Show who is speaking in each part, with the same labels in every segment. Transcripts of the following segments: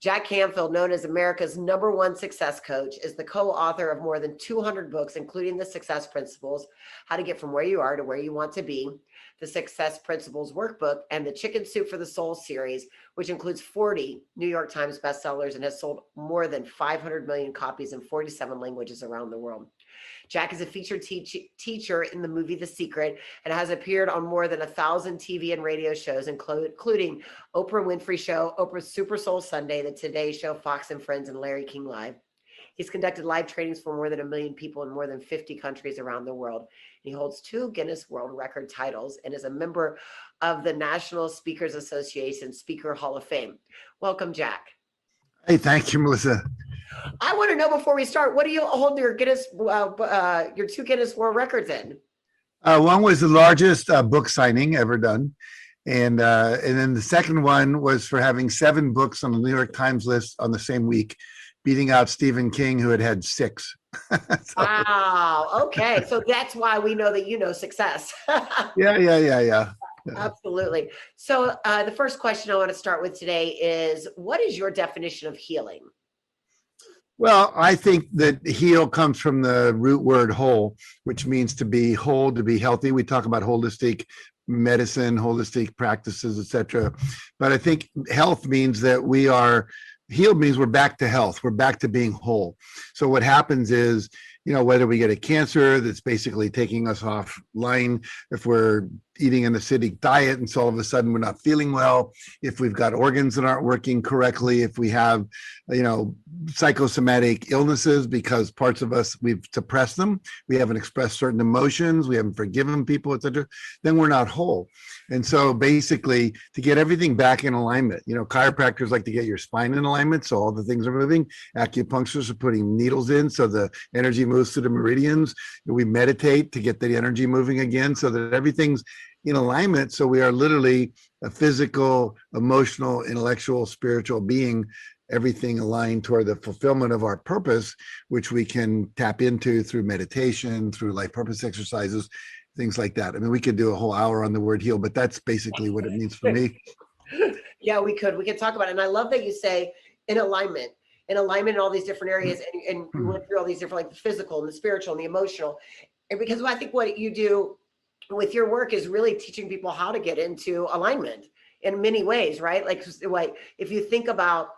Speaker 1: Jack Canfield, known as America's #1 success coach, is the co-author of more than 200 books, including The Success Principles, How to Get from Where You Are to Where You Want to Be, the Success Principles Workbook, and the Chicken Soup for the Soul series, which includes 40 New York Times bestsellers and has sold more than 500 million copies in 47 languages around the world. Jack is a featured teacher in the movie The Secret and has appeared on more than 1,000 TV and radio shows, including Oprah Winfrey Show, Oprah's Super Soul Sunday, The Today Show, Fox and Friends, and Larry King Live. He's conducted live trainings for more than 1 million people in more than 50 countries around the world. He holds 2 Guinness World Record titles and is a member of the National Speakers Association Speaker Hall of Fame. Welcome, Jack.
Speaker 2: Hey, thank you, Melissa.
Speaker 1: I want to know before we start, what do you hold your your 2 Guinness World Records in?
Speaker 2: One was the largest book signing ever done. And then the second one was for having 7 books on the New York Times list on the same week, beating out Stephen King, who had 6.
Speaker 1: Wow. Okay. So that's why we know that you know success.
Speaker 2: Yeah.
Speaker 1: Absolutely. So the first question I want to start with today is, what is your definition of healing?
Speaker 2: Well, I think that heal comes from the root word whole, which means to be whole, to be healthy. We talk about holistic medicine, holistic practices, etc. But I think health means that we are healed, means we're back to health. We're back to being whole. So what happens is, whether we get a cancer that's basically taking us offline, if we're eating an acidic diet and so all of a sudden we're not feeling well, if we've got organs that aren't working correctly, if we have, psychosomatic illnesses because parts of us, we've suppressed them, we haven't expressed certain emotions, we haven't forgiven people, etc., then we're not whole. And so basically to get everything back in alignment, chiropractors like to get your spine in alignment so all the things are moving. Acupuncturists are putting needles in so the energy moves through the meridians. We meditate to get the energy moving again so that everything's in alignment. So we are literally a physical, emotional, intellectual, spiritual being, everything aligned toward the fulfillment of our purpose, which we can tap into through meditation, through life purpose exercises, things like that. I mean, we could do a whole hour on the word heal, but that's basically what it means for me.
Speaker 1: Yeah, we could talk about it. And I love that you say in alignment in all these different areas. And we went through all these different, like the physical and the spiritual and the emotional. And because I think what you do with your work is really teaching people how to get into alignment in many ways, right? Like if you think about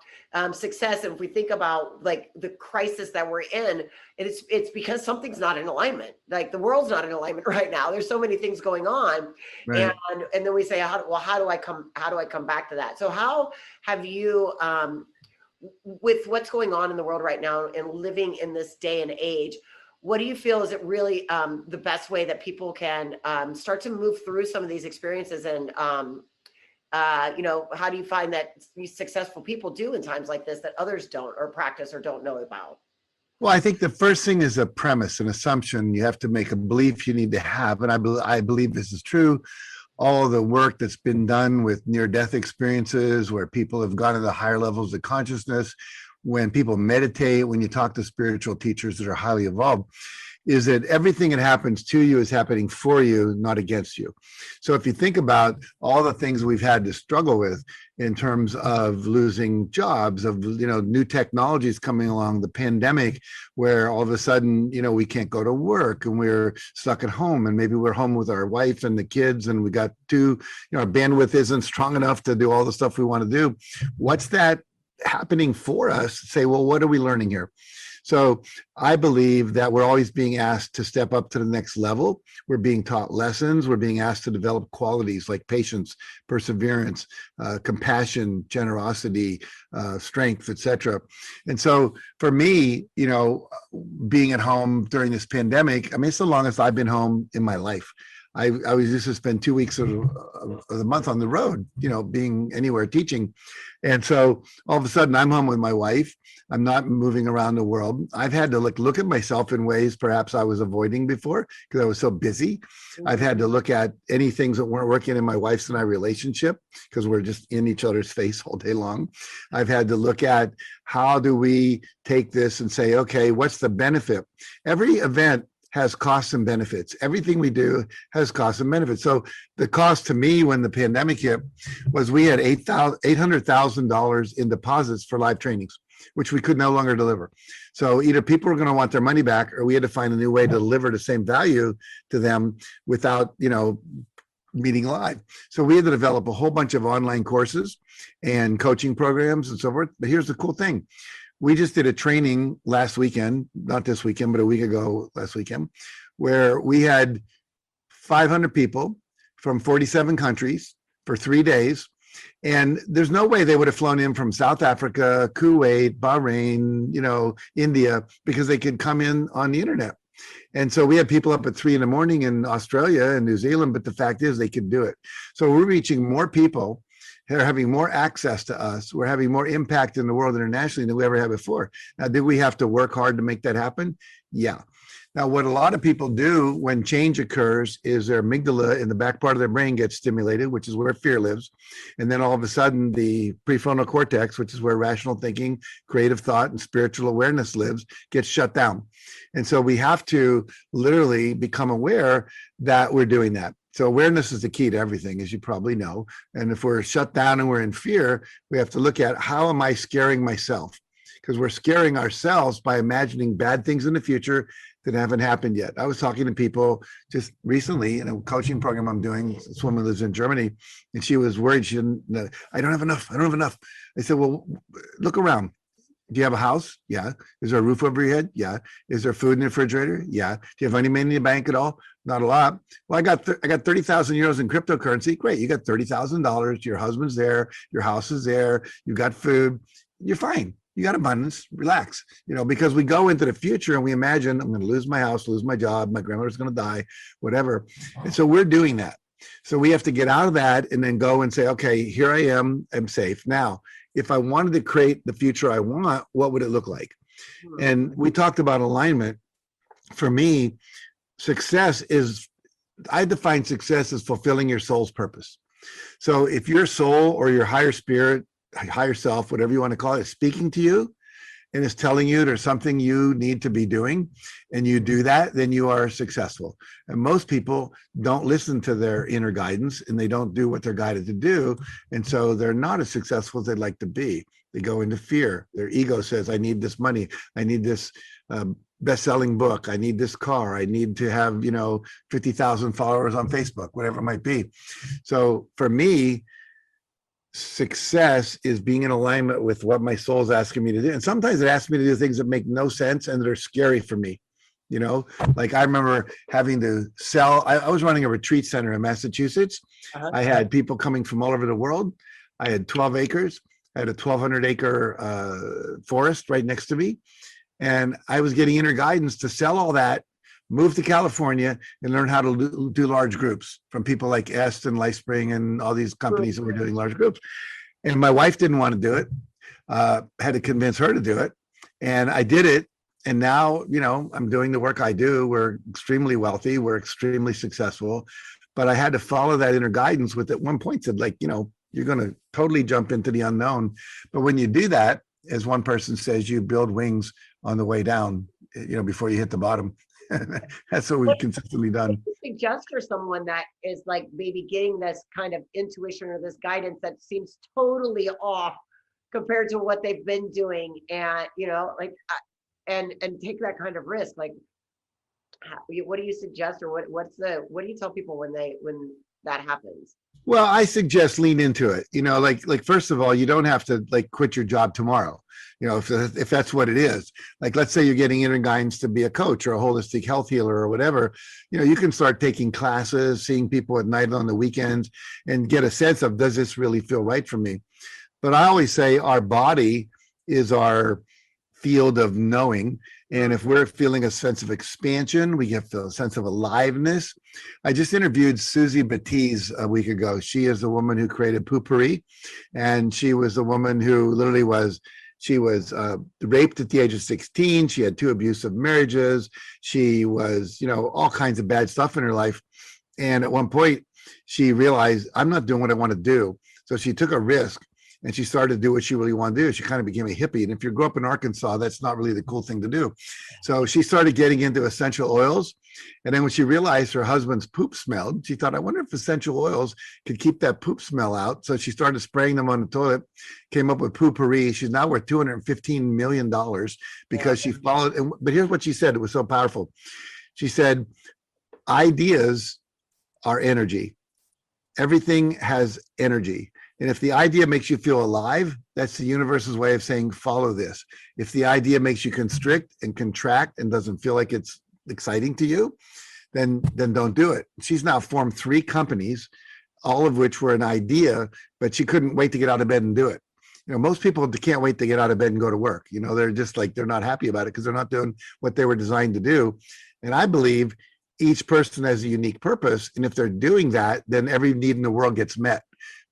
Speaker 1: success, and if we think about like the crisis that we're in, it's because something's not in alignment. Like the world's not in alignment right now. There's so many things going on, right. And then we say, how do I come back to that? So how have you, with what's going on in the world right now and living in this day and age, what do you feel is it really the best way that people can start to move through some of these experiences? And how do you find that these successful people do in times like this that others don't, or practice, or don't know about?
Speaker 2: Well, I think the first thing is a premise, an assumption. You have to make a belief you need to have. And I believe this is true. All of the work that's been done with near-death experiences where people have gone to the higher levels of consciousness, when people meditate, when you talk to spiritual teachers that are highly evolved, is that everything that happens to you is happening for you, not against you. So if you think about all the things we've had to struggle with in terms of losing jobs, of new technologies coming along, the pandemic, where all of a sudden, we can't go to work and we're stuck at home, and maybe we're home with our wife and the kids, and we got our bandwidth isn't strong enough to do all the stuff we want to do. What's that happening for us? Say, well, what are we learning here? So I believe that we're always being asked to step up to the next level. We're being taught lessons. We're being asked to develop qualities like patience, perseverance, compassion, generosity, strength, etc. And so for me, being at home during this pandemic, I mean, it's the longest I've been home in my life. I was used to spend 2 weeks of the month on the road, being anywhere teaching. And so all of a sudden I'm home with my wife. I'm not moving around the world. I've had to look at myself in ways perhaps I was avoiding before because I was so busy. I've had to look at any things that weren't working in my wife's and I relationship because we're just in each other's face all day long. I've had to look at how do we take this and say, okay, what's the benefit? Every event has costs and benefits. Everything we do has costs and benefits. So the cost to me when the pandemic hit was we had $800,000 in deposits for live trainings, which we could no longer deliver. So either people were going to want their money back, or we had to find a new way to deliver the same value to them without, meeting live. So we had to develop a whole bunch of online courses and coaching programs and so forth. But here's the cool thing. We just did a training last weekend, not this weekend, but a week ago last weekend, where we had 500 people from 47 countries for 3 days. And there's no way they would have flown in from South Africa, Kuwait, Bahrain, India, because they could come in on the internet. And so we had people up at 3 a.m. in Australia and New Zealand, but the fact is they could do it. So we're reaching more people. They're having more access to us. We're having more impact in the world internationally than we ever had before. Now, did we have to work hard to make that happen? Yeah. Now, what a lot of people do when change occurs is their amygdala in the back part of their brain gets stimulated, which is where fear lives. And then all of a sudden, the prefrontal cortex, which is where rational thinking, creative thought, and spiritual awareness lives, gets shut down. And so we have to literally become aware that we're doing that. So awareness is the key to everything, as you probably know. And if we're shut down and we're in fear, we have to look at how am I scaring myself? Because we're scaring ourselves by imagining bad things in the future that haven't happened yet. I was talking to people just recently in a coaching program I'm doing. This woman lives in Germany, and she was worried. She didn't, I don't have enough. I don't have enough. I said, well, look around. Do you have a house? Yeah. Is there a roof over your head? Yeah. Is there food in the refrigerator? Yeah. Do you have any money in the bank at all? Not a lot. Well, I got 30,000 euros in cryptocurrency. Great. You got $30,000. Your husband's there. Your house is there. You got food. You're fine. You got abundance. Relax. Because we go into the future and we imagine I'm going to lose my house, lose my job, my grandmother's going to die, whatever. And so we're doing that. So we have to get out of that and then go and say, okay, here I am. I'm safe. Now, if I wanted to create the future I want, what would it look like? And we talked about alignment. For me, I define success as fulfilling your soul's purpose. So if your soul or your higher spirit, higher self, whatever you want to call it, is speaking to you and is telling you there's something you need to be doing, and you do that, then you are successful. And most people don't listen to their inner guidance, and they don't do what they're guided to do. And so they're not as successful as they'd like to be. They go into fear. Their ego says, I need this money. I need this best-selling book. I need this car. I need to have, 50,000 followers on Facebook, whatever it might be. So for me, success is being in alignment with what my soul is asking me to do. And sometimes it asks me to do things that make no sense and that are scary for me. Like I remember having to sell. I was running a retreat center in Massachusetts. I had people coming from all over the world. I had 12 acres. I had a 1,200 acre forest right next to me. And I was getting inner guidance to sell all that, move to California, and learn how to do large groups from people like Est and LifeSpring and all these companies that were doing large groups. And my wife didn't want to do it. Had to convince her to do it. And I did it. And now, I'm doing the work I do. We're extremely wealthy. We're extremely successful. But I had to follow that inner guidance with at one point said, you're going to totally jump into the unknown. But when you do that, as one person says, you build wings on the way down, before you hit the bottom. That's what we've consistently done.
Speaker 1: What do you suggest for someone that is like maybe getting this kind of intuition or this guidance that seems totally off compared to what they've been doing, and and take that kind of risk? Like, what do you suggest, or what do you tell people when that happens?
Speaker 2: Well, I suggest lean into it. Like first of all, you don't have to quit your job tomorrow. If that's what it is. Like, let's say you're getting inner guidance to be a coach or a holistic health healer or whatever. You can start taking classes, seeing people at night on the weekends, and get a sense of, does this really feel right for me? But I always say our body is our field of knowing. And if we're feeling a sense of expansion, we get a sense of aliveness. I just interviewed Susie Batiz a week ago. She is the woman who created Poo-Pourri. And she was the woman who literally was raped at the age of 16. She had 2 abusive marriages. She was, all kinds of bad stuff in her life. And at one point she realized, I'm not doing what I want to do. So she took a risk and she started to do what she really wanted to do. She kind of became a hippie. And if you grew up in Arkansas, that's not really the cool thing to do. So she started getting into essential oils. And then when she realized her husband's poop smelled, she thought, I wonder if essential oils could keep that poop smell out. So she started spraying them on the toilet, came up with Poopery. She's now worth $215 million because she followed. But here's what she said. It was so powerful. She said, ideas are energy. Everything has energy. And if the idea makes you feel alive, that's the universe's way of saying, follow this. If the idea makes you constrict and contract and doesn't feel like it's exciting to you, then don't do it. She's now formed 3 companies, all of which were an idea, but she couldn't wait to get out of bed and do it. You know, most people can't wait to get out of bed and go to work. You know, they're just like, they're not happy about it because they're not doing what they were designed to do. And I believe each person has a unique purpose. And if they're doing that, then every need in the world gets met.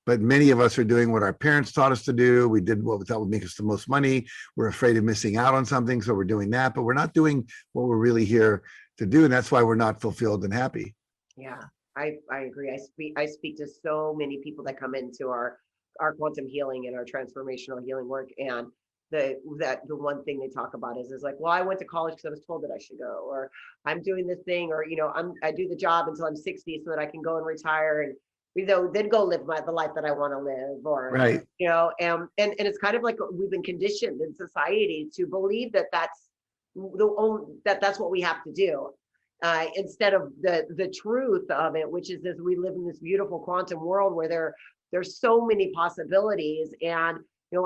Speaker 2: But many of us are doing what our parents taught us to do. We did what we thought would make us the most money. We're afraid of missing out on something, so we're doing that. But we're not doing what we're really here to do, and that's why we're not fulfilled and happy.
Speaker 1: Yeah, I agree. I speak to so many people that come into our quantum healing and our transformational healing work, and the one thing they talk about is like, well, I went to college because I was told that I should go, or I'm doing this thing, or I do the job until I'm 60 so that I can go and retire and then go live the life that I want to live, or
Speaker 2: right.
Speaker 1: And it's kind of like we've been conditioned in society to believe that that's what we have to do, instead of the truth of it, which is this: we live in this beautiful quantum world where there's so many possibilities. And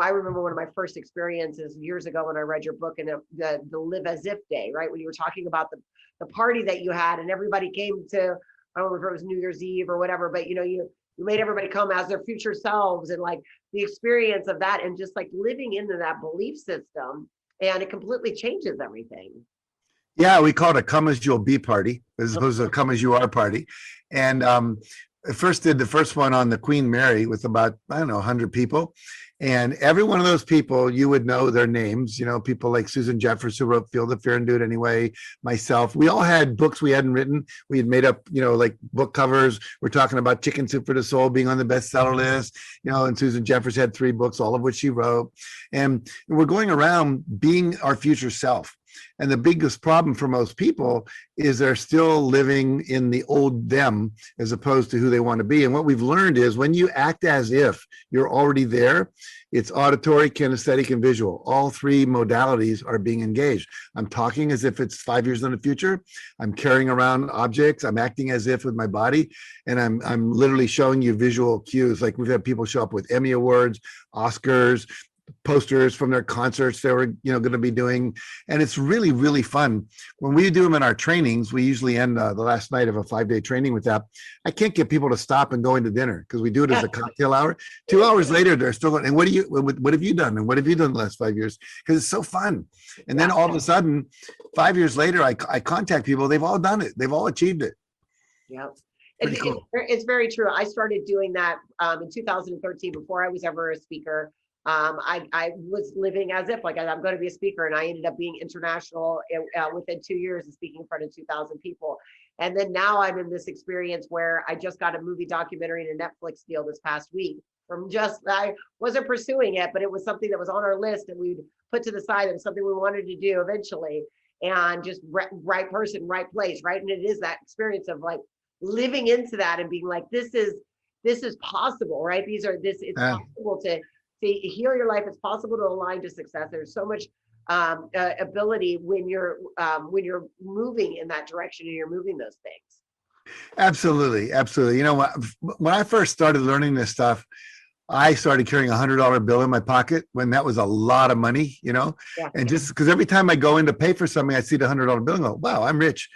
Speaker 1: I remember one of my first experiences years ago when I read your book, and the Live As If Day, right, when you were talking about the party that you had and everybody came to. I don't know if it was New Year's Eve or whatever, but you made everybody come as their future selves, and like the experience of that, and just like living into that belief system, and it completely changes everything.
Speaker 2: Yeah, we call it a come as you'll be party as opposed to a come as you are party. And I first did the first one on the Queen Mary with about, 100 people. And every one of those people, you would know their names, people like Susan Jeffers, who wrote Feel the Fear and Do It Anyway, myself. We all had books we hadn't written. We had made up, like book covers. We're talking about Chicken Soup for the Soul being on the bestseller list, and Susan Jeffers had 3 books, all of which she wrote. And we're going around being our future self. And the biggest problem for most people is they're still living in the old them as opposed to who they want to be. And what we've learned is when you act as if you're already there, it's auditory, kinesthetic, and visual. All 3 modalities are being engaged. I'm talking as if it's 5 years in the future. I'm carrying around objects. I'm acting as if with my body. And I'm literally showing you visual cues. Like we've had people show up with Emmy Awards, Oscars, posters from their concerts they were going to be doing, and it's really, really fun. When we do them in our trainings, we usually end the last night of a 5-day training with that. I can't get people to stop and go into dinner because we do it as a cocktail hour. 2 hours later, they're still going, and what have you done, and what have you done the last 5 years? Because it's so fun. And then all of a sudden 5 years later, I contact people, they've all done it, they've all achieved it.
Speaker 1: Yep.
Speaker 2: Cool.
Speaker 1: It's very true. I started doing that in 2013 before I was ever a speaker. I was living as if like I'm going to be a speaker, and I ended up being international within 2 years of speaking in front of 2,000 people. And then now I'm in this experience where I just got a movie documentary and a Netflix deal this past week I wasn't pursuing it, but it was something that was on our list and we'd put to the side, and something we wanted to do eventually, and just right person, right place, right. And it is that experience of like living into that and being like, this is possible, right? It's possible to heal your life. It's possible to align to success. There's so much ability when you're moving in that direction and you're moving those things.
Speaker 2: Absolutely. When I first started learning this stuff, I started carrying $100 bill in my pocket when that was a lot of money, and just because every time I go in to pay for something, I see the $100 bill and go, wow, I'm rich,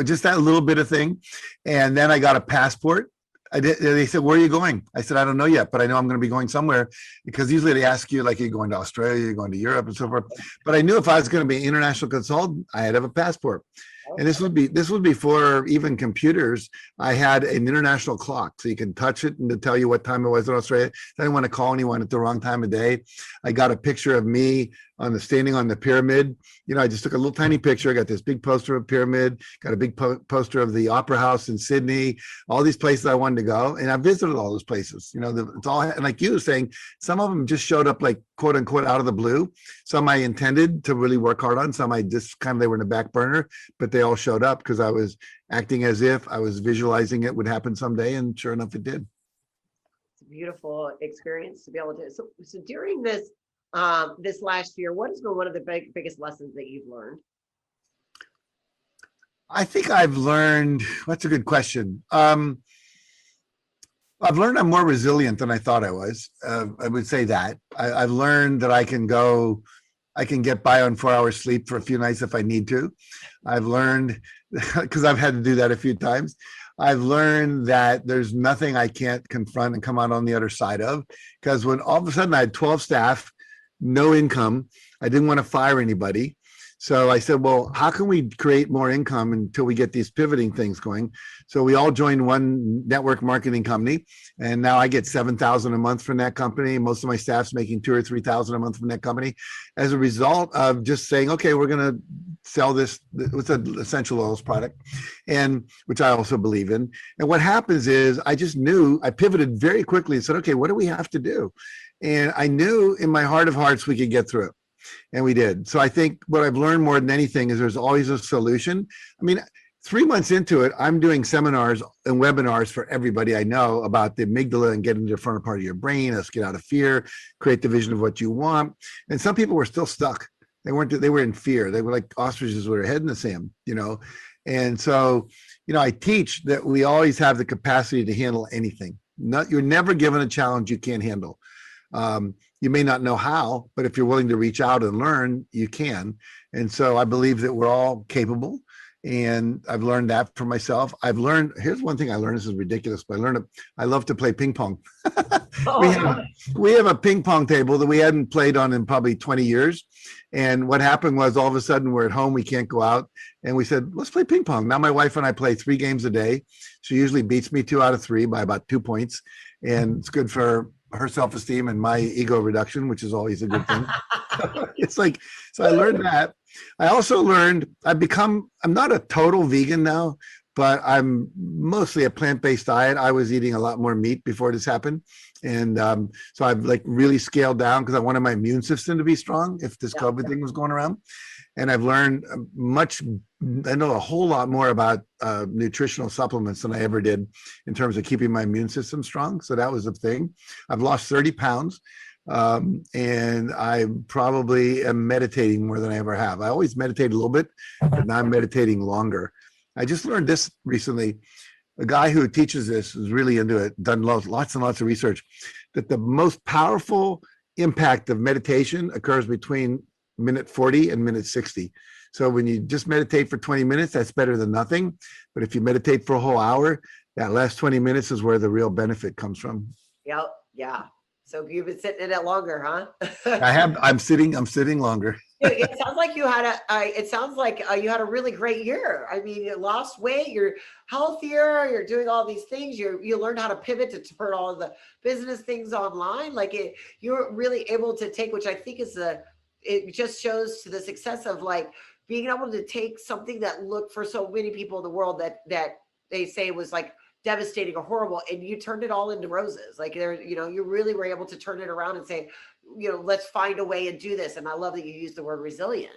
Speaker 2: just that little bit of thing. And then I got a passport. They said, where are you going? I said, I don't know yet, but I know I'm going to be going somewhere, because usually they ask you, like, you're going to Australia, you're going to Europe and so forth. But I knew if I was going to be an international consultant, I had to have a passport. And this was before even computers. I had an international clock, so you can touch it and to tell you what time it was in Australia. I didn't want to call anyone at the wrong time of day. I got a picture of me standing on the pyramid. I just took a little tiny picture. I got this big poster of a pyramid, got a big poster of the Opera House in Sydney, all these places I wanted to go. And I visited all those places. It's all, and like you were saying, some of them just showed up like quote unquote out of the blue. Some I intended to really work hard on. Some I just they were in the back burner, but they all showed up because I was acting as if I was visualizing it would happen someday. And sure enough, it did.
Speaker 1: It's a beautiful experience to be able to. So during this last year, what has been one of the biggest lessons that you've learned?
Speaker 2: I think I've learned, that's a good question. I've learned I'm more resilient than I thought I was. I would say that. I've learned that I can get by on 4 hours sleep for a few nights if I need to. I've learned, because I've had to do that a few times, I've learned that there's nothing I can't confront and come out on the other side of. Because when all of a sudden I had 12 staff, no income, I didn't want to fire anybody. So I said, well, how can we create more income until we get these pivoting things going? So we all joined one network marketing company, and now I get $7,000 a month from that company. Most of my staff's making $2,000 or $3,000 a month from that company as a result of just saying, okay, we're going to sell this. It's an essential oils product, and which I also believe in. And what happens is I just knew, I pivoted very quickly and said, okay, what do we have to do? And I knew in my heart of hearts we could get through it. And we did. So I think what I've learned more than anything is there's always a solution. I mean, 3 months into it, I'm doing seminars and webinars for everybody I know about the amygdala and getting to the front part of your brain. Let's get out of fear, create the vision of what you want. And some people were still stuck. They were in fear. They were like ostriches with their head in the sand, And so, I teach that we always have the capacity to handle anything. You're never given a challenge you can't handle. You may not know how, but if you're willing to reach out and learn, you can. And so I believe that we're all capable. And I've learned that for myself. Here's one thing I learned, this is ridiculous, but I love to play ping pong. We have a ping pong table that we hadn't played on in probably 20 years. And what happened was all of a sudden we're at home, we can't go out. And we said, let's play ping pong. Now my wife and I play 3 games a day. She usually beats me 2 out of 3 by about 2 points. And it's good for her self-esteem and my ego reduction, which is always a good thing. So I learned that. I also learned I'm not a total vegan now, but I'm mostly a plant-based diet. I was eating a lot more meat before this happened. And so I've really scaled down because I wanted my immune system to be strong if this COVID thing was going around. And I've learned I know a whole lot more about nutritional supplements than I ever did in terms of keeping my immune system strong. So that was a thing. I've lost 30 pounds. And I probably am meditating more than I ever have. I always meditate a little bit, but now I'm meditating longer. I just learned this recently. A guy who teaches this is really into it, done lots and lots of research, that the most powerful impact of meditation occurs between minute 40 and minute 60. So when you just meditate for 20 minutes, that's better than nothing. But if you meditate for a whole hour, that last 20 minutes is where the real benefit comes from.
Speaker 1: Yep. Yeah. So you've been sitting in it longer, huh?
Speaker 2: I'm sitting longer.
Speaker 1: It sounds like you had a really great year. I mean, you lost weight, you're healthier, you're doing all these things. You learned how to pivot to turn all of the business things online. You're really able to take, which I think it just shows to the success of being able to take something that looked for so many people in the world that they say was devastating or horrible, and you turned it all into roses. You really were able to turn it around and say, let's find a way and do this. And I love that you used the word resilient.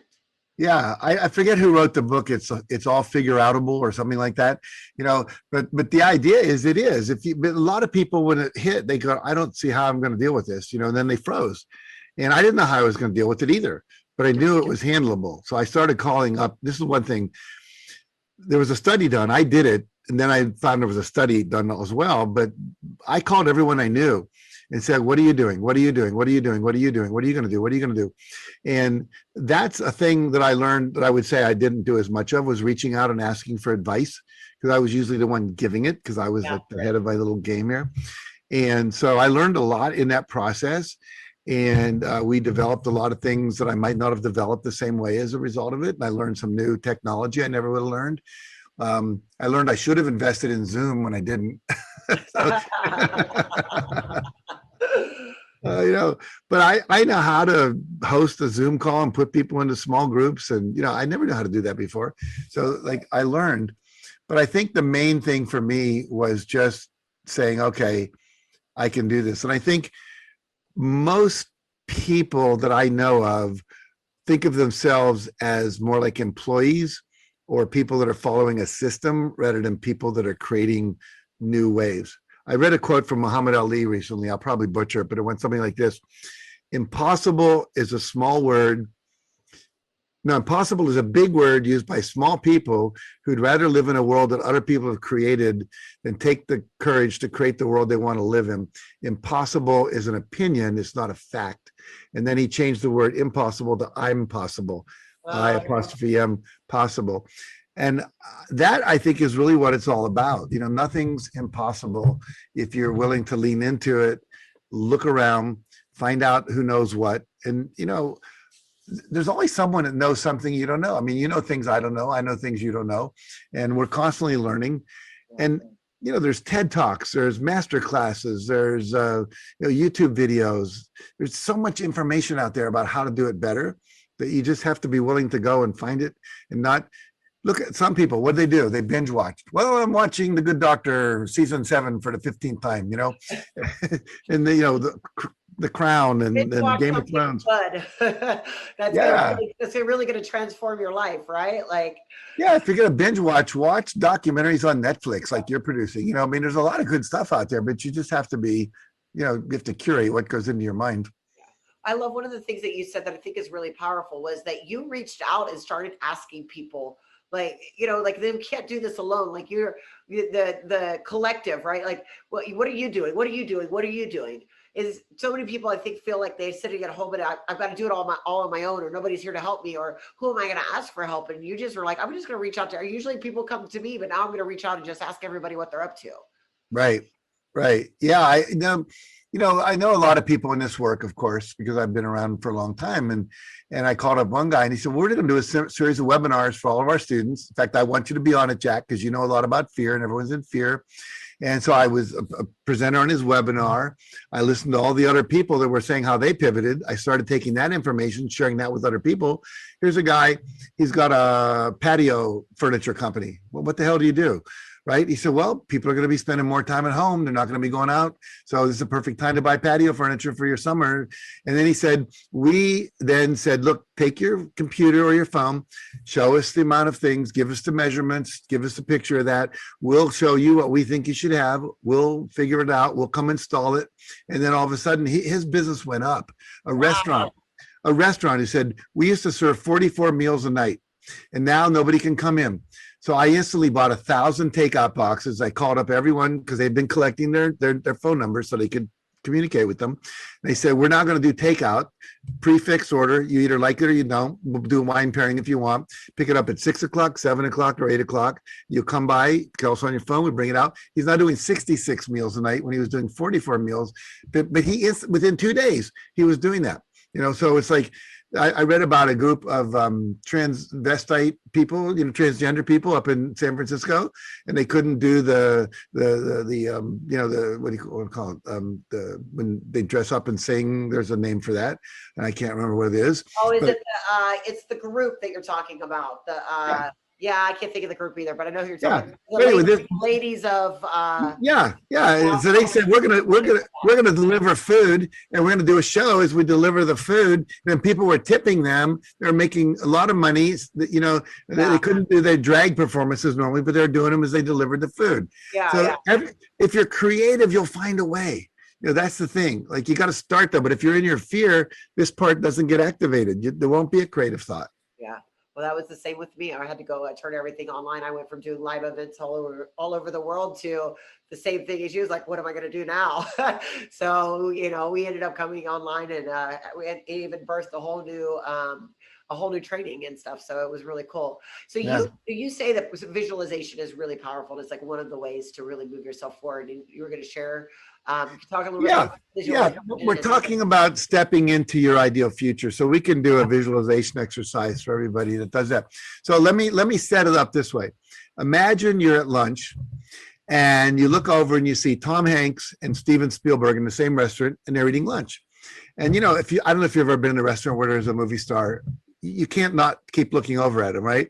Speaker 2: Yeah, I forget who wrote the book. It's all figure outable or something like that, But the idea is a lot of people when it hit, they go, I don't see how I'm going to deal with this, and then they froze, and I didn't know how I was going to deal with it either. But I knew it was handleable, so I started calling up. This is one thing. There was a study done. I did it. And then I found there was a study done as well, but I called everyone I knew and said, what are you doing? What are you doing? What are you doing? What are you doing? What are you going to do? What are you going to do? And that's a thing that I learned that I would say I didn't do as much of, was reaching out and asking for advice, because I was usually the one giving it because I was at the head of my little game here. And so I learned a lot in that process. And we developed a lot of things that I might not have developed the same way as a result of it. And I learned some new technology I never would have learned. I learned I should have invested in Zoom when I didn't. So, you know, but I know how to host a Zoom call and put people into small groups. And, you know, I never knew how to do that before. So like I learned, but I think the main thing for me was just saying, okay, I can do this. And I think most people that I know of think of themselves as more like employees or people that are following a system rather than people that are creating new waves. I read a quote from Muhammad Ali recently. I'll probably butcher it, but it went something like this. Impossible is a small word. No, impossible is a big word used by small people who'd rather live in a world that other people have created than take the courage to create the world they want to live in. Impossible is an opinion, it's not a fact. And then he changed the word impossible to I'm possible. I apostrophe M possible. And that I think is really what it's all about. You know, nothing's impossible if you're willing to lean into it, look around, find out who knows what. And, you know, there's always someone that knows something you don't know. I mean, you know things I don't know. I know things you don't know. And we're constantly learning. And, you know, there's TED Talks, there's master classes, there's you know, YouTube videos. There's so much information out there about how to do it better that you just have to be willing to go and find it and not look at some people. What do? They binge watch. Well, I'm watching The Good Doctor season 7 for the 15th time, you know, and the, you know, the Crown and Game of Thrones.
Speaker 1: That's really going to transform your life, right? Like,
Speaker 2: yeah, if you're going to binge watch documentaries on Netflix like you're producing. You know, I mean, there's a lot of good stuff out there, but you just have to be, you know, you have to curate what goes into your mind.
Speaker 1: I love one of the things that you said that I think is really powerful was that you reached out and started asking people, like, you know, like they can't do this alone. Like you're the collective, right? Like, what are you doing? What are you doing? What are you doing? Is so many people I think feel like they're sitting at home and I've got to do it all on my own, or nobody's here to help me, or who am I going to ask for help? And you just were like, I'm just going to reach out to. Usually people come to me, but now I'm going to reach out and just ask everybody what they're up to.
Speaker 2: Right. Yeah, I know. You know, I know a lot of people in this work, of course, because I've been around for a long time. And I called up one guy and he said, we're going to do a series of webinars for all of our students. In fact, I want you to be on it, Jack, because you know a lot about fear and everyone's in fear. And so I was a presenter on his webinar. I listened to all the other people that were saying how they pivoted. I started taking that information, sharing that with other people. Here's a guy, he's got a patio furniture company. Well, what the hell do you do? Right? He said, well, people are going to be spending more time at home. They're not going to be going out. So this is a perfect time to buy patio furniture for your summer. And then he said, we then said, look, take your computer or your phone, show us the amount of things, give us the measurements, give us a picture of that. We'll show you what we think you should have. We'll figure it out. We'll come install it. And then all of a sudden his business went up. A restaurant, he said, we used to serve 44 meals a night and now nobody can come in. So I instantly bought 1,000 takeout boxes. I called up everyone because they've been collecting their phone numbers so they could communicate with them. They said, we're not going to do takeout, prefix order. You either like it or you don't. We'll do a wine pairing if you want. Pick it up at 6 o'clock, 7 o'clock, or 8 o'clock. You come by, call us on your phone, we bring it out. He's not doing 66 meals a night when he was doing 44 meals. But he is, within 2 days, he was doing that. You know, so it's like, I read about a group of transvestite people, you know, transgender people up in San Francisco, and they couldn't do the you know, the what do you call it? The when they dress up and sing. There's a name for that, and I can't remember what it is.
Speaker 1: Oh, is it? It's the group that you're talking about. Yeah, I can't think of the group either, but I know who you're talking about. Anyway, ladies of
Speaker 2: yeah. So they said we're gonna deliver food, and we're gonna do a show as we deliver the food. And people were tipping them. They're making a lot of money. You know, they couldn't do their drag performances normally, but they're doing them as they delivered the food. If you're creative, you'll find a way. You know, that's the thing. Like you got to start though. But if you're in your fear, this part doesn't get activated. There won't be a creative thought.
Speaker 1: Yeah. Well, that was the same with me. I had to go turn everything online. I went from doing live events all over the world to the same thing as you. Was like, what am I going to do now? So, you know, we ended up coming online and we even birthed a whole new a whole new training and stuff. So it was really cool. So
Speaker 2: Yeah.
Speaker 1: you say that visualization is really powerful. It's like one of the ways to really move yourself forward. And you were going to share, talk a little bit
Speaker 2: Yeah.
Speaker 1: about
Speaker 2: Yeah.
Speaker 1: visualization.
Speaker 2: We're talking about stepping into your ideal future. So we can do a visualization exercise for everybody that does that. So let me set it up this way. Imagine you're at lunch and you look over and you see Tom Hanks and Steven Spielberg in the same restaurant and they're eating lunch. And I don't know if you've ever been in a restaurant where there's a movie star, you can't not keep looking over at them, right?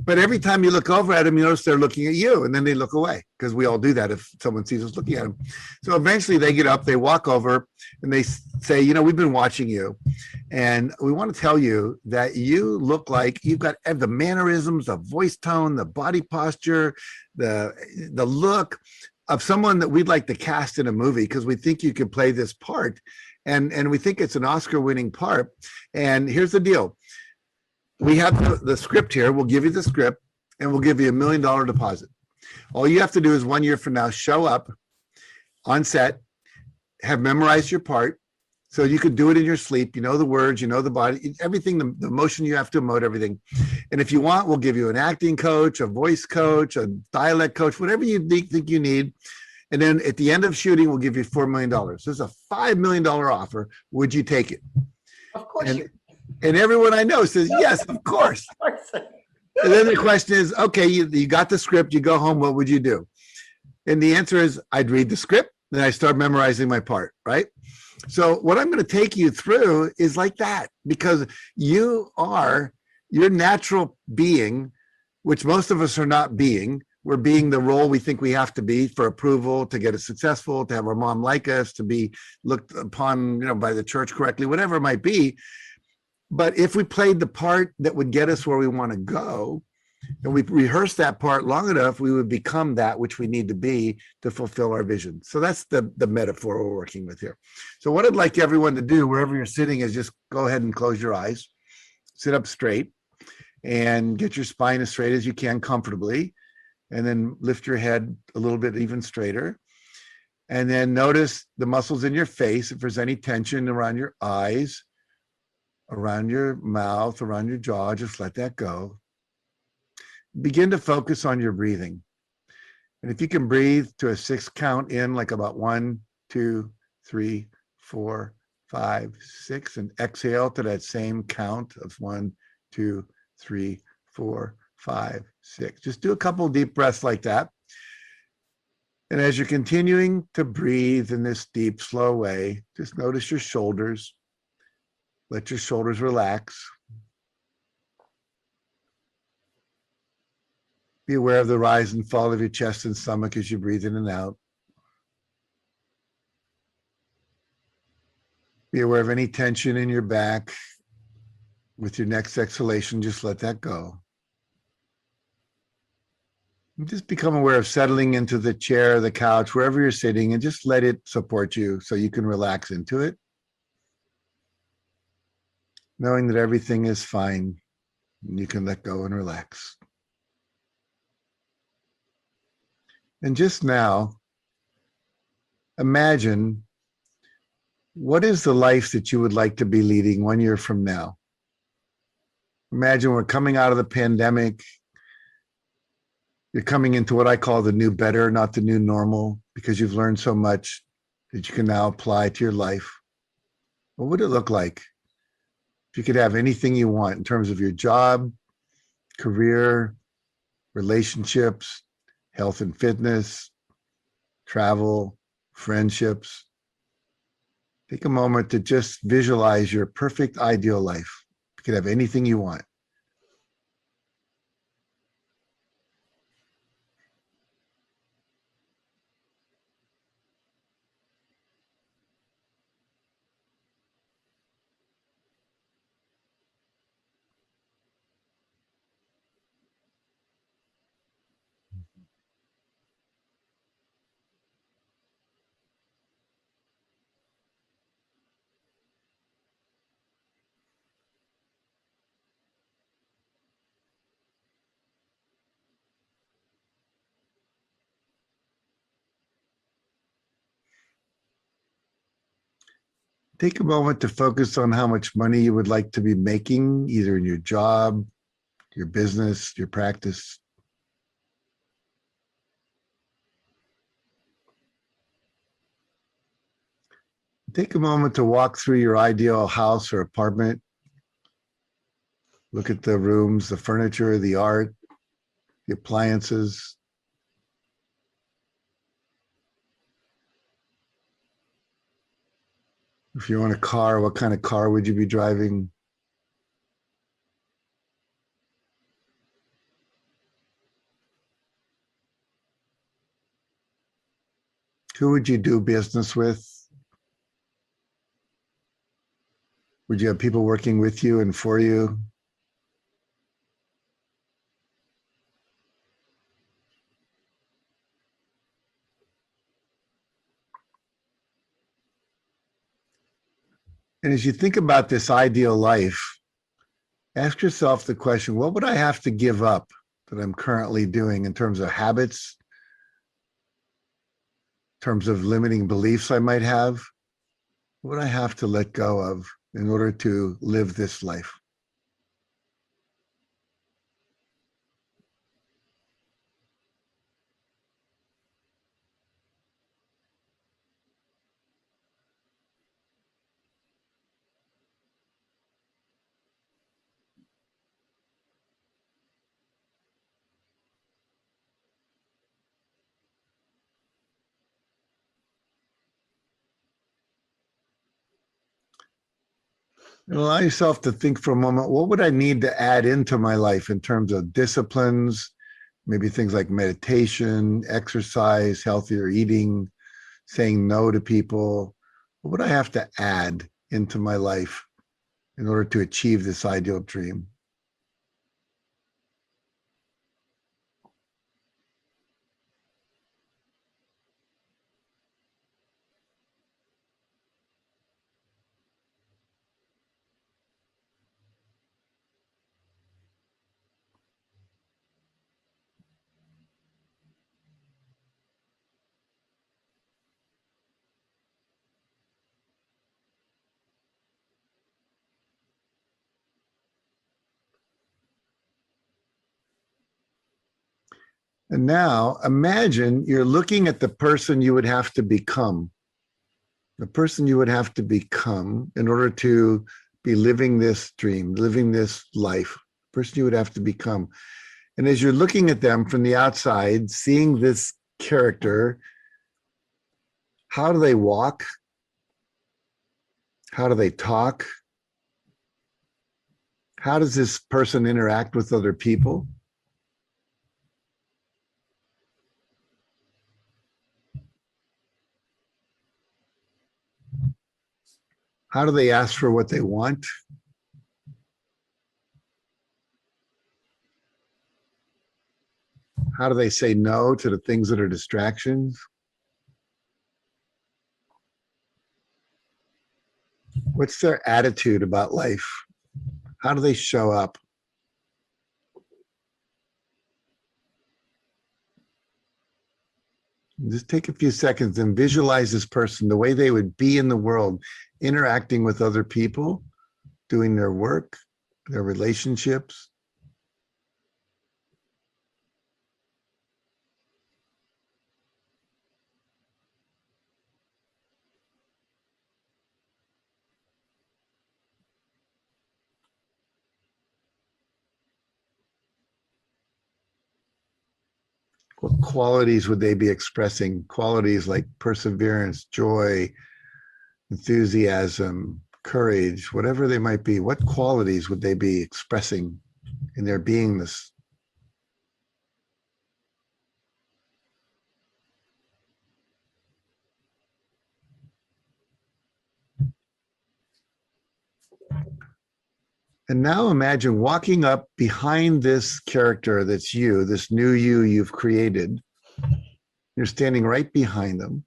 Speaker 2: But every time you look over at them, you notice they're looking at you, and then they look away, because we all do that if someone sees us looking at them. So eventually they get up, they walk over, and they say, we've been watching you, and we want to tell you that you look like you've got the mannerisms, the voice tone, the body posture, the look of someone that we'd like to cast in a movie, because we think you could play this part. And we think it's an Oscar-winning part. And here's the deal. We have the script here. We'll give you the script, and we'll give you $1 million deposit. All you have to do is 1 year from now, show up on set, have memorized your part, so you could do it in your sleep. You know the words, you know the body, everything, the motion you have to emote, everything. And if you want, we'll give you an acting coach, a voice coach, a dialect coach, whatever you think you need. And then at the end of shooting, we'll give you $4 million. This is a $5 million offer. Would you take it?
Speaker 1: Of course.
Speaker 2: And everyone I know says, yes, of course.
Speaker 1: Of course.
Speaker 2: And then the question is, okay, you got the script, you go home, what would you do? And the answer is, I'd read the script, then I start memorizing my part, right? So what I'm going to take you through is like that, because you are your natural being, which most of us are not being. We're being the role we think we have to be for approval, to get us successful, to have our mom like us, to be looked upon, by the church correctly, whatever it might be. But if we played the part that would get us where we want to go, and we rehearse that part long enough, we would become that which we need to be to fulfill our vision. So that's the metaphor we're working with here. So what I'd like everyone to do, wherever you're sitting, is just go ahead and close your eyes, sit up straight, and get your spine as straight as you can comfortably. And then lift your head a little bit even straighter. And then notice the muscles in your face. If there's any tension around your eyes, around your mouth, around your jaw, just let that go. Begin to focus on your breathing. And if you can breathe to a 6 count in, like about 1, 2, 3, 4, 5, 6, and exhale to that same count of 1, 2, 3, 4, 5, 6. Just do a couple of deep breaths like that. And as you're continuing to breathe in this deep, slow way, just notice your shoulders. Let your shoulders relax. Be aware of the rise and fall of your chest and stomach as you breathe in and out. Be aware of any tension in your back. With your next exhalation, just let that go. Just become aware of settling into the chair, the couch, wherever you're sitting, and just let it support you so you can relax into it. Knowing that everything is fine, and you can let go and relax. And just now, imagine, what is the life that you would like to be leading 1 year from now? Imagine we're coming out of the pandemic. You're coming into what I call the new better, not the new normal, because you've learned so much that you can now apply to your life. What would it look like if you could have anything you want in terms of your job, career, relationships, health and fitness, travel, friendships? Take a moment to just visualize your perfect ideal life. You could have anything you want. Take a moment to focus on how much money you would like to be making, either in your job, your business, your practice. Take a moment to walk through your ideal house or apartment. Look at the rooms, the furniture, the art, the appliances. If you own a car, what kind of car would you be driving? Who would you do business with? Would you have people working with you and for you? And as you think about this ideal life, ask yourself the question, what would I have to give up that I'm currently doing in terms of habits, in terms of limiting beliefs I might have? What would I have to let go of in order to live this life? And allow yourself to think for a moment, what would I need to add into my life in terms of disciplines, maybe things like meditation, exercise, healthier eating, saying no to people? What would I have to add into my life in order to achieve this ideal dream? And now imagine you're looking at the person you would have to become, the person you would have to become in order to be living this dream, living this life, the person you would have to become. And as you're looking at them from the outside, seeing this character, how do they walk? How do they talk? How does this person interact with other people? How do they ask for what they want? How do they say no to the things that are distractions? What's their attitude about life? How do they show up? Just take a few seconds and visualize this person, the way they would be in the world, interacting with other people, doing their work, their relationships. What qualities would they be expressing? Qualities like perseverance, joy, enthusiasm, courage, whatever they might be. What qualities would they be expressing in their beingness? And now imagine walking up behind this character that's you, this new you you've created. You're standing right behind them.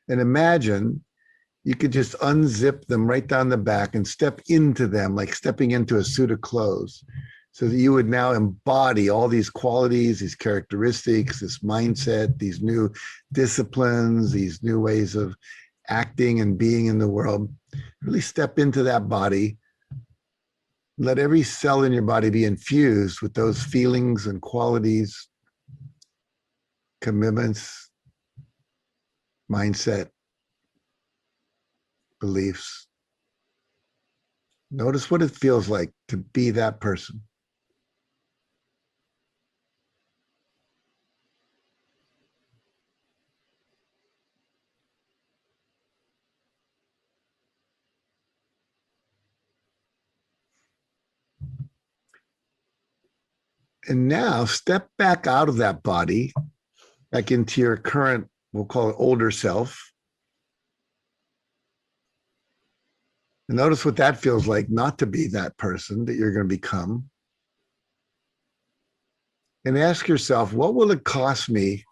Speaker 2: And imagine you could just unzip them right down the back and step into them like stepping into a suit of clothes, so that you would now embody all these qualities, these characteristics, this mindset, these new disciplines, these new ways of acting and being in the world. Really step into that body. Let every cell in your body be infused with those feelings and qualities, commitments, mindset, beliefs. Notice what it feels like to be that person. And now step back out of that body, back into your current, we'll call it older self. And notice what that feels like not to be that person that you're going to become. And ask yourself, what will it cost me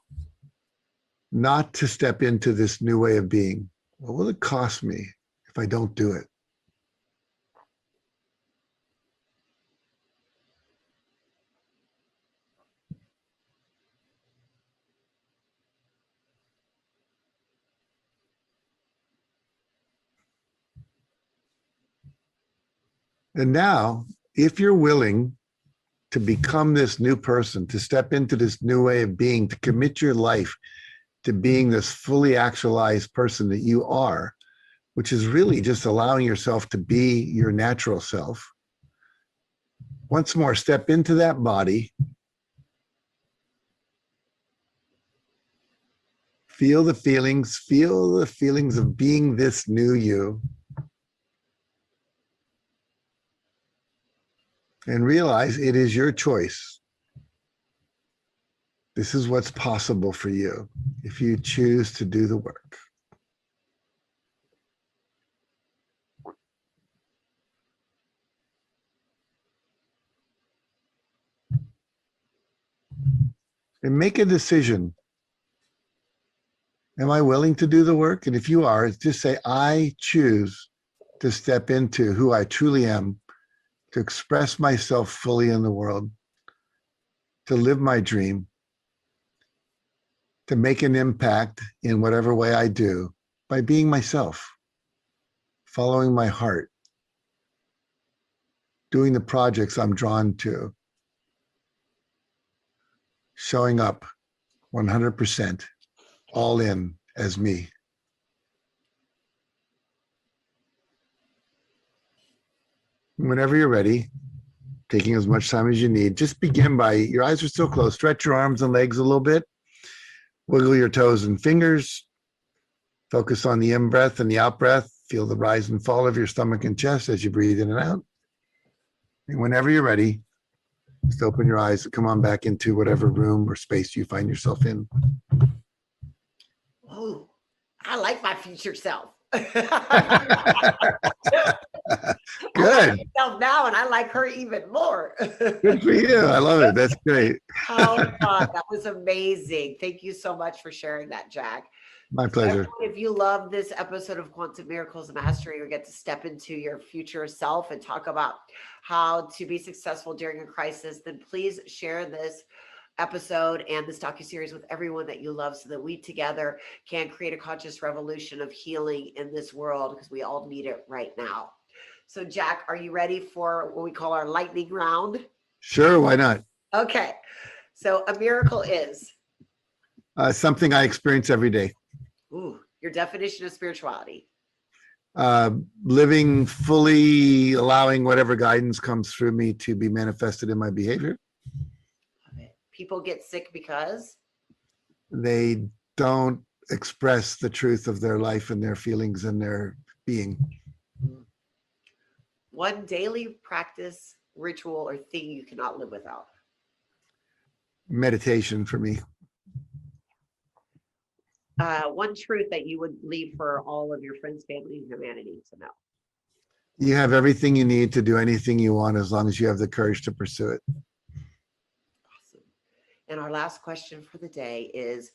Speaker 2: not to step into this new way of being? What will it cost me if I don't do it? And now, if you're willing to become this new person, to step into this new way of being, to commit your life to being this fully actualized person that you are, which is really just allowing yourself to be your natural self. Once more, step into that body. Feel the feelings of being this new you. And realize it is your choice. This is what's possible for you if you choose to do the work. And make a decision. Am I willing to do the work? And if you are, just say, I choose to step into who I truly am, to express myself fully in the world, to live my dream, to make an impact in whatever way I do by being myself, following my heart, doing the projects I'm drawn to, showing up 100%, all in as me. Whenever you're ready, taking as much time as you need, just begin by, your eyes are still closed, stretch your arms and legs a little bit, wiggle your toes and fingers, focus on the in-breath and the out-breath, feel the rise and fall of your stomach and chest as you breathe in and out. And whenever you're ready, just open your eyes and come on back into whatever room or space you find yourself in.
Speaker 1: Oh, I like my future self.
Speaker 2: Good.
Speaker 1: I like myself now, and I like her even more.
Speaker 2: Good for you. I love it. That's great.
Speaker 1: How fun. That was amazing. Thank you so much for sharing that, Jack.
Speaker 2: My pleasure.
Speaker 1: If you love this episode of Quantum Miracles Mastery, or get to step into your future self and talk about how to be successful during a crisis, then please share this episode and this docuseries with everyone that you love, so that we together can create a conscious revolution of healing in this world, because we all need it right now. So Jack, are you ready for what we call our lightning round?
Speaker 2: Sure, why not?
Speaker 1: Okay. So a miracle is?
Speaker 2: Something I experience every day.
Speaker 1: Ooh, your definition of spirituality?
Speaker 2: Living fully, allowing whatever guidance comes through me to be manifested in my behavior.
Speaker 1: People get sick because?
Speaker 2: They don't express the truth of their life and their feelings and their being.
Speaker 1: One daily practice, ritual, or thing you cannot live without?
Speaker 2: Meditation for me.
Speaker 1: One truth that you would leave for all of your friends, family, and humanity to know?
Speaker 2: You have everything you need to do anything you want, as long as you have the courage to pursue it.
Speaker 1: Awesome. And our last question for the day is,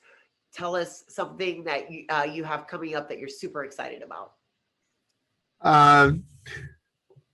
Speaker 1: tell us something that you have coming up that you're super excited about.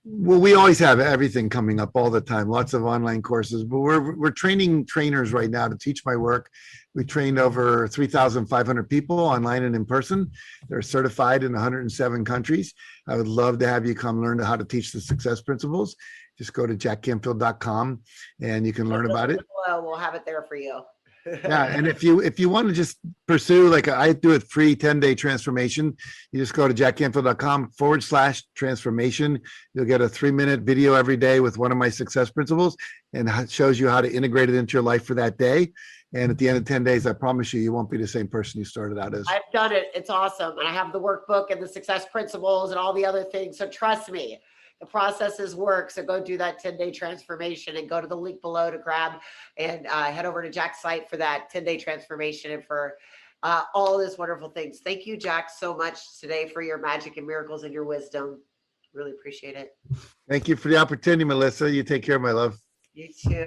Speaker 2: Well, we always have everything coming up all the time, lots of online courses, but we're training trainers right now to teach my work. We trained over 3,500 people online and in person. They're certified in 107 countries. I would love to have you come learn how to teach the success principles. Just go to jackcanfield.com and you can learn about it.
Speaker 1: We'll have it there for you.
Speaker 2: Yeah, and if you want to just pursue, like I do it free 10-day transformation, you just go to jackcanfield.com/transformation. You'll get a 3-minute video every day with one of my success principles, and it shows you how to integrate it into your life for that day. And at the end of 10 days, I promise you, you won't be the same person you started out as.
Speaker 1: I've done it. It's awesome. And I have the workbook and the success principles and all the other things. So trust me, the processes work. So go do that 10-day transformation and go to the link below to grab and head over to Jack's site for that 10-day transformation and for all these wonderful things. Thank you, Jack, so much today for your magic and miracles and your wisdom. Really appreciate it.
Speaker 2: Thank you for the opportunity, Melissa. You take care, my love.
Speaker 1: You too.